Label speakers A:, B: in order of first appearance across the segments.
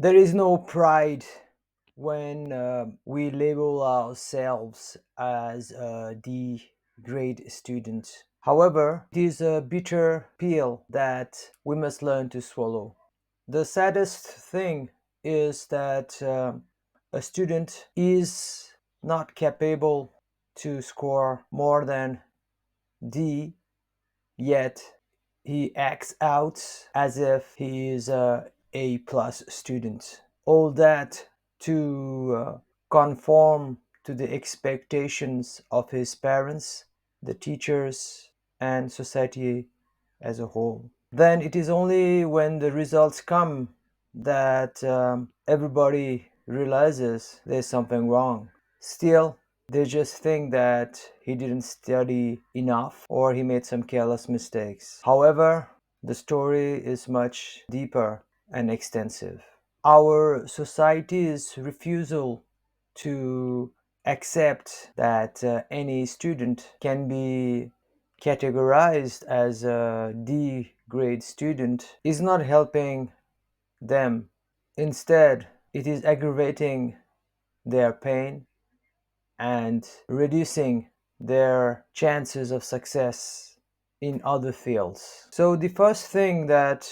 A: There is no pride when we label ourselves as a D grade student. However, it is a bitter pill that we must learn to swallow. The saddest thing is that a student is not capable to score more than D, yet he acts out as if he is a A plus student. All that to conform to the expectations of his parents, the teachers, and society as a whole. Then it is only when the results come that everybody realizes there's something wrong. Still, they just think that he didn't study enough or he made some careless mistakes. However, the story is much deeper and extensive. Our society's refusal to accept that any student can be categorized as a D grade student is not helping them. Instead, it is aggravating their pain and reducing their chances of success in other fields. So, the first thing that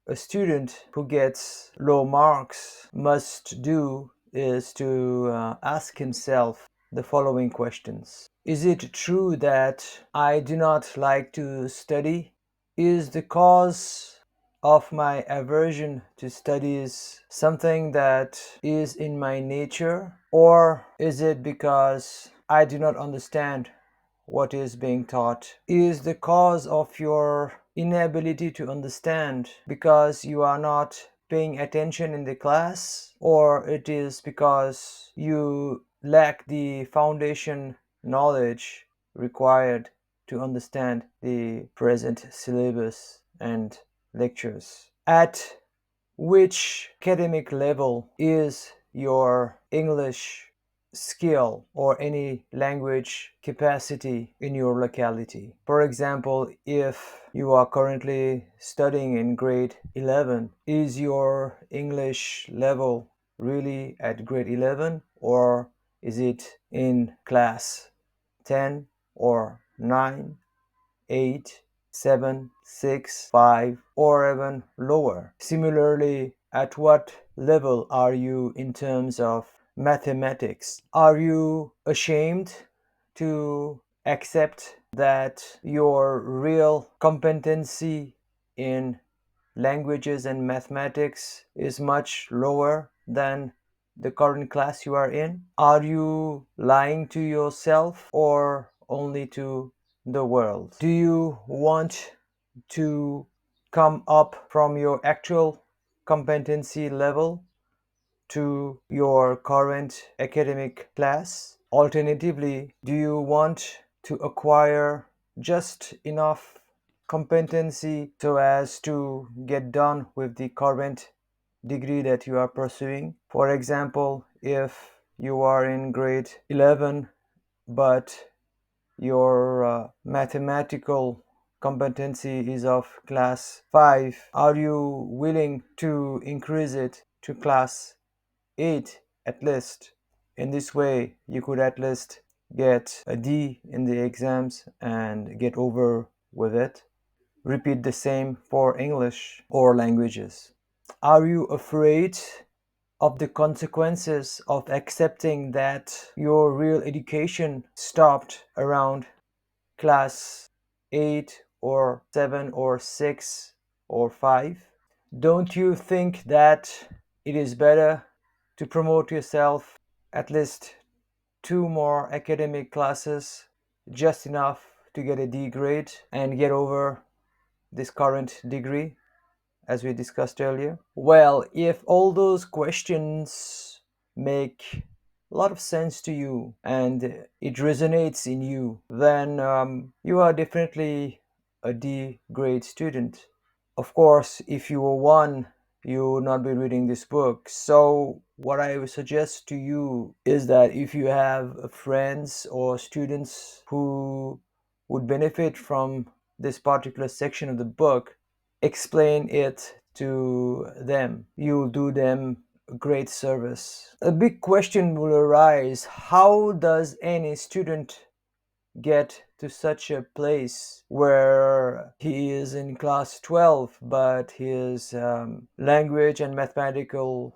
A: a student who gets low marks must do is to ask himself the following questions. Is it true that I do not like to study? Is the cause of my aversion to studies something that is in my nature? Or is it because I do not understand what is being taught? Is the cause of your inability to understand because you are not paying attention in the class? Or it is because you lack the foundation knowledge required to understand the present syllabus and lectures? At which academic level is your English skill or any language capacity in your locality? For example, if you are currently studying in grade 11, is your English level really at grade 11, or is it in class 10 or 9, 8, 7, 6, 5, or even lower? Similarly, at what level are you in terms of mathematics? Are you ashamed to accept that your real competency in languages and mathematics is much lower than the current class you are in? Are you lying to yourself or only to the world? Do you want to come up from your actual competency level to your current academic class? Alternatively, do you want to acquire just enough competency so as to get done with the current degree that you are pursuing? For example, if you are in grade 11 but your mathematical competency is of class 5, are you willing to increase it to class 8 at least? In this way, you could at least get a D in the exams and get over with it. Repeat the same for English or languages. Are you afraid of the consequences of accepting that your real education stopped around class 8 or 7 or 6 or 5? Don't you think that it is better to promote yourself at least 2 more academic classes, just enough to get a D grade and get over this current degree, as we discussed earlier? Well, if all those questions make a lot of sense to you and it resonates in you, then you are definitely a D grade student. Of course, if you were one, you would not be reading this book. So, what I would suggest to you is that if you have friends or students who would benefit from this particular section of the book, explain it to them. You'll do them great service. A big question will arise: how does any student get to such a place where he is in class 12 but his language and mathematical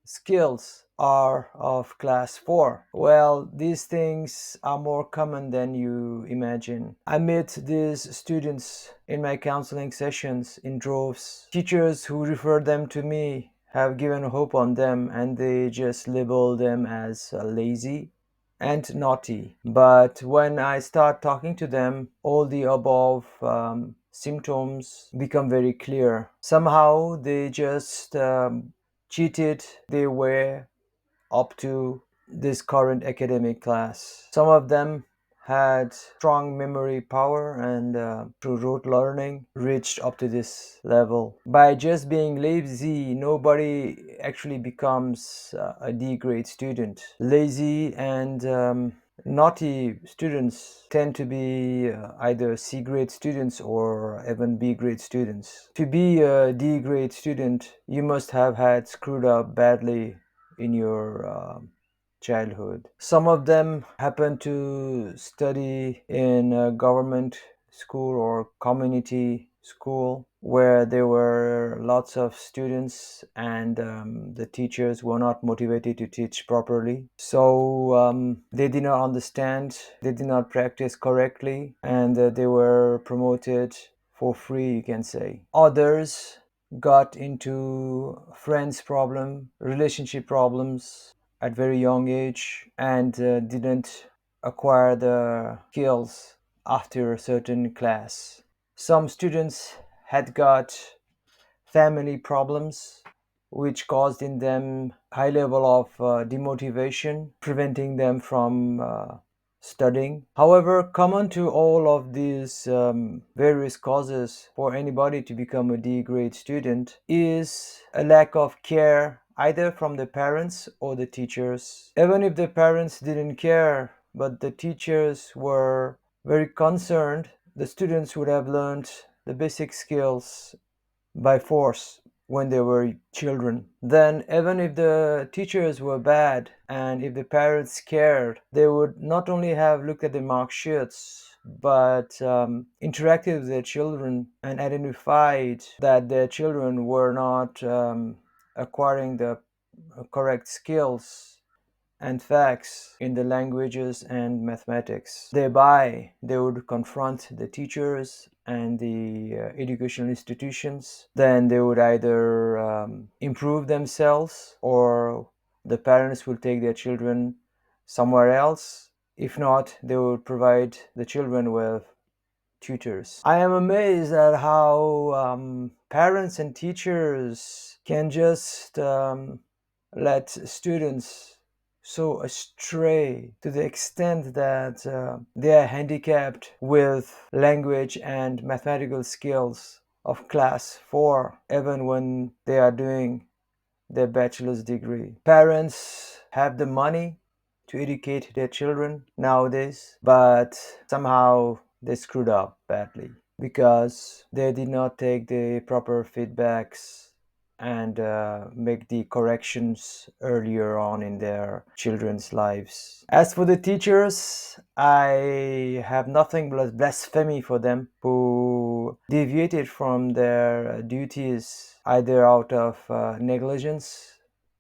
A: skills are of class 4? Well, these things are more common than you imagine. I meet these students in my counseling sessions in droves. Teachers who refer them to me have given hope on them, and they just label them as lazy and naughty. But when I start talking to them, all the above symptoms become very clear. Somehow they just cheated their way up to this current academic class. Some of them had strong memory power and through rote learning reached up to this level. By just being lazy, nobody actually becomes a D grade student. Lazy and naughty students tend to be either C grade students or even B grade students. To be a D grade student, you must have had screwed up badly in your childhood. Some of them happen to study in a government school or community school where there were lots of students and the teachers were not motivated to teach properly. So they did not understand, they did not practice correctly, and they were promoted for free, you can say. Others got into friends problem, relationship problems at very young age, and didn't acquire the skills after a certain class. Some students had got family problems which caused in them high level of demotivation, preventing them from studying. However, common to all of these various causes for anybody to become a D grade student is a lack of care either from the parents or the teachers. Even if the parents didn't care, but the teachers were very concerned, the students would have learned the basic skills by force when they were children. Then, even if the teachers were bad and if the parents cared, they would not only have looked at the mark sheets but interacted with their children and identified that their children were not acquiring the correct skills and facts in the languages and mathematics. Thereby, they would confront the teachers and the educational institutions. Then they would either improve themselves or the parents will take their children somewhere else. If not, they would provide the children with tutors. I am amazed at how parents and teachers can just let students so astray to the extent that they are handicapped with language and mathematical skills of class 4 even when they are doing their bachelor's degree. Parents have the money to educate their children nowadays, but somehow they screwed up badly because they did not take the proper feedbacks and make the corrections earlier on in their children's lives. As for the teachers, I have nothing but blasphemy for them who deviated from their duties either out of negligence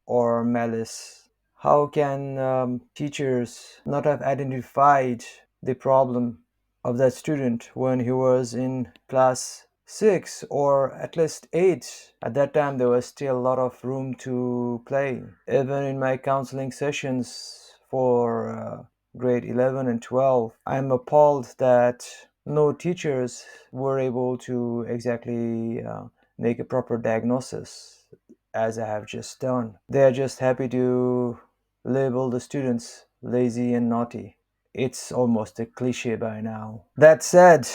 A: or malice. How can teachers not have identified the problem of that student when he was in class 6 or at least 8? At that time, there was still a lot of room to play. Even in my counseling sessions for grade 11 and 12, I'm appalled that no teachers were able to exactly make a proper diagnosis as I have just done. They are just happy to label the students lazy and naughty. It's almost a cliche by now. That said,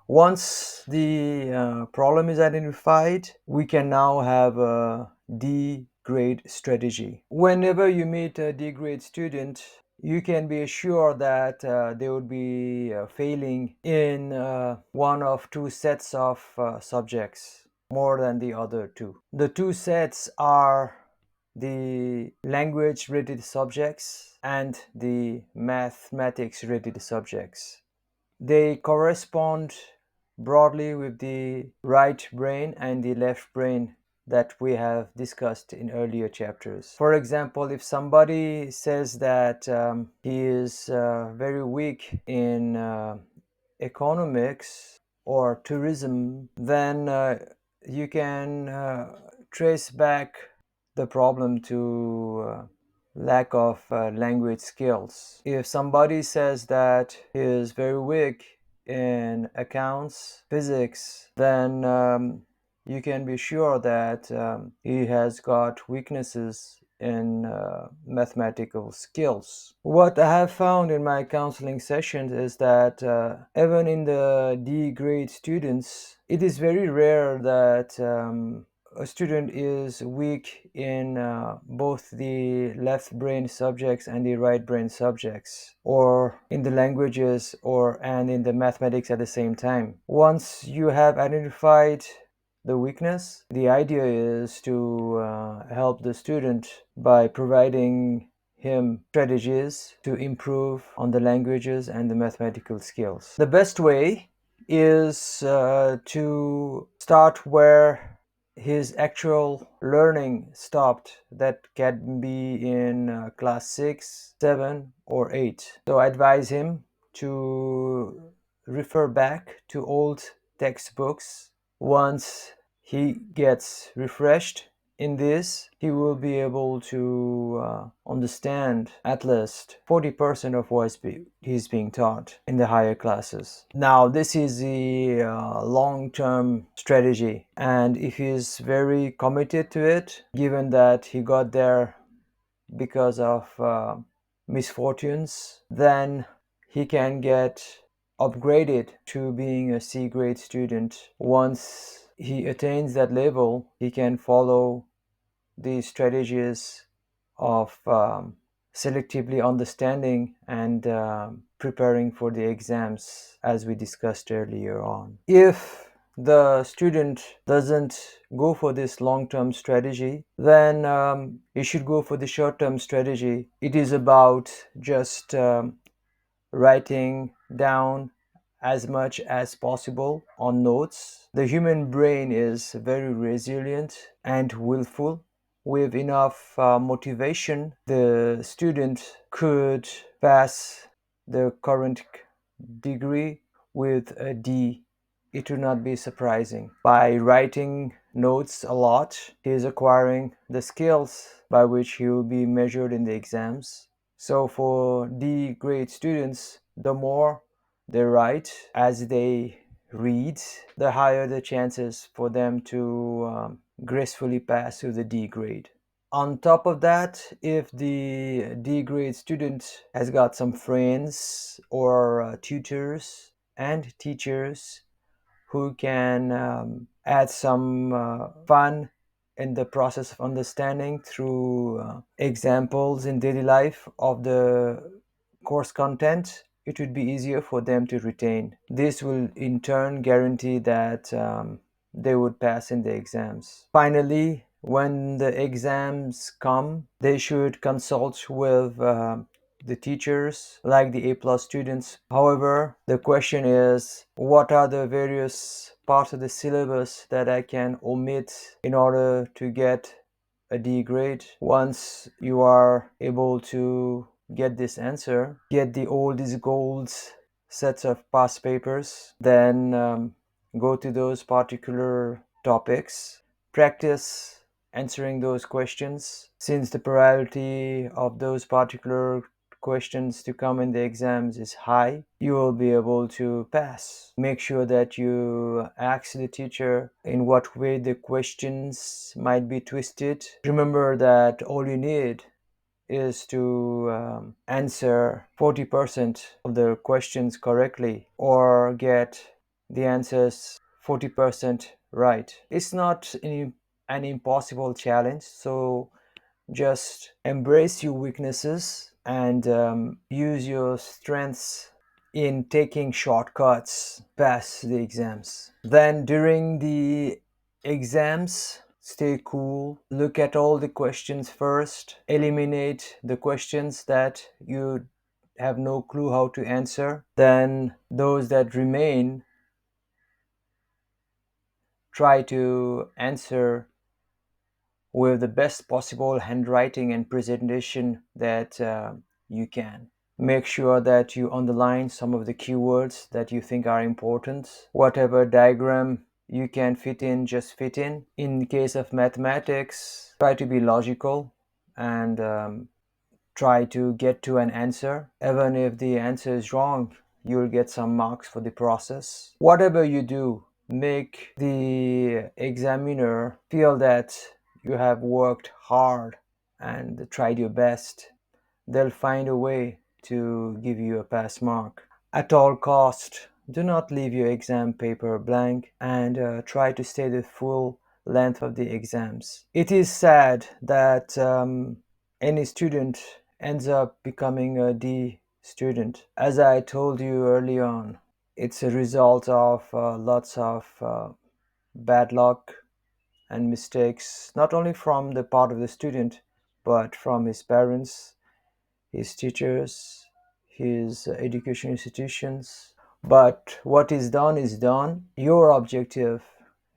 A: once the problem is identified, we can now have a D grade strategy. Whenever you meet a D grade student, you can be assured that they would be failing in one of two sets of subjects more than the other two. The two sets are the language related subjects and the mathematics related subjects. They correspond broadly with the right brain and the left brain that we have discussed in earlier chapters. For example, if somebody says that he is very weak in economics or tourism, then you can trace back the problem to lack of language skills. If somebody says that he is very weak in accounts, physics, then you can be sure that he has got weaknesses in mathematical skills. What I have found in my counseling sessions is that even in the D grade students, it is very rare that a student is weak in both the left brain subjects and the right brain subjects, or in the languages and in the mathematics at the same time. Once you have identified the weakness, the idea is to help the student by providing him strategies to improve on the languages and the mathematical skills. The best way is to start where his actual learning stopped. That can be in class 6, 7, or 8. So I advise him to refer back to old textbooks. Once he gets refreshed in this, he will be able to understand at least 40% of what he's being taught in the higher classes. Now, this is the long-term strategy, and if he's very committed to it, given that he got there because of misfortunes, then he can get upgraded to being a C grade student. Once he attains that level, he can follow the strategies of selectively understanding and preparing for the exams, as we discussed earlier on. If the student doesn't go for this long-term strategy, then he should go for the short-term strategy. It is about just writing down as much as possible on notes. The human brain is very resilient and willful. With enough motivation, the student could pass the current degree with a D. It would not be surprising. By writing notes a lot, he is acquiring the skills by which he will be measured in the exams. So for D grade students, the more they write as they read, the higher the chances for them to gracefully pass to the D grade. On top of that, if the D grade student has got some friends or tutors and teachers who can add some fun in the process of understanding through examples in daily life of the course content, it would be easier for them to retain. This will in turn guarantee that they would pass in the exams. Finally, when the exams come, they should consult with the teachers, like the A+ students. However, the question is, what are the various parts of the syllabus that I can omit in order to get a D grade? Once you are able to get this answer, get the old is gold sets of past papers, then go to those particular topics, practice answering those questions. Since the priority of those particular questions to come in the exams is high, you will be able to pass. Make sure that you ask the teacher in what way the questions might be twisted. Remember that all you need is to answer 40% of the questions correctly, or get the answers 40% right. It's not an impossible challenge, so just embrace your weaknesses and use your strengths in taking shortcuts past the exams. Then during the exams, stay cool, look at all the questions first, eliminate the questions that you have no clue how to answer. Then those that remain, try to answer with the best possible handwriting and presentation that you can. Make sure that you underline some of the keywords that you think are important. Whatever diagram you can fit in, just fit in. In case of mathematics, try to be logical and try to get to an answer. Even if the answer is wrong, you'll get some marks for the process. Whatever you do, make the examiner feel that you have worked hard and tried your best. They'll find a way to give you a pass mark. At all cost, do not leave your exam paper blank and try to stay the full length of the exams. It is sad that any student ends up becoming a D student. As I told you early on, it's a result of lots of bad luck and mistakes, not only from the part of the student, but from his parents, his teachers, his education institutions. But what is done is done. Your objective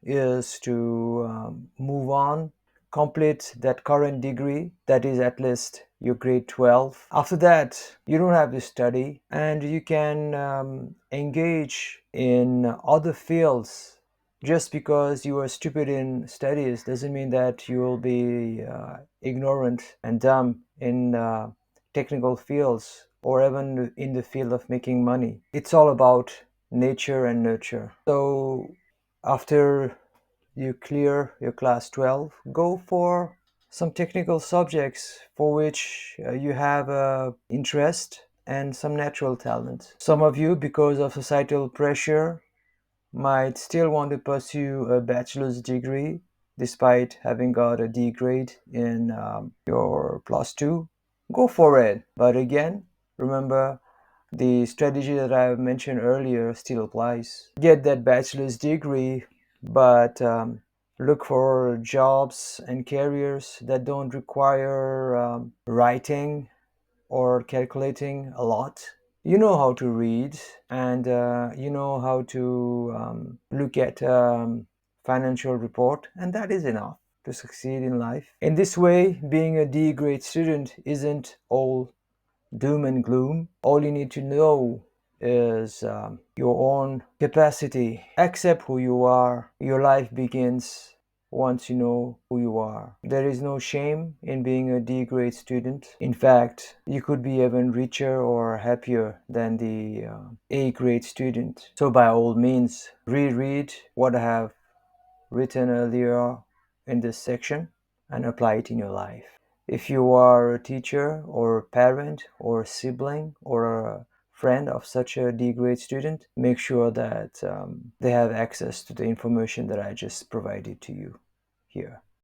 A: is to move on, complete that current degree, that is at least your grade 12. After that, you don't have to study and you can engage in other fields. Just because you are stupid in studies doesn't mean that you will be ignorant and dumb in technical fields or even in the field of making money. It's all about nature and nurture. So after you clear your class 12, go for some technical subjects for which you have interest and some natural talent. Some of you, because of societal pressure, might still want to pursue a bachelor's degree despite having got a D grade in your plus two. Go for it. But again, remember, the strategy that I mentioned earlier still applies. Get that bachelor's degree, but look for jobs and careers that don't require writing or calculating a lot. You know how to read and you know how to look at financial report, and that is enough to succeed in life. In this way, being a D grade student isn't all doom and gloom. All you need to know is your own capacity. Accept who you are. Your life begins once you know who you are. There is no shame in being a D grade student. In fact, you could be even richer or happier than the A grade student. So, by all means, reread what I have written earlier in this section and apply it in your life. If you are a teacher or a parent or a sibling or a friend of such a D grade student, make sure that they have access to the information that I just provided to you here.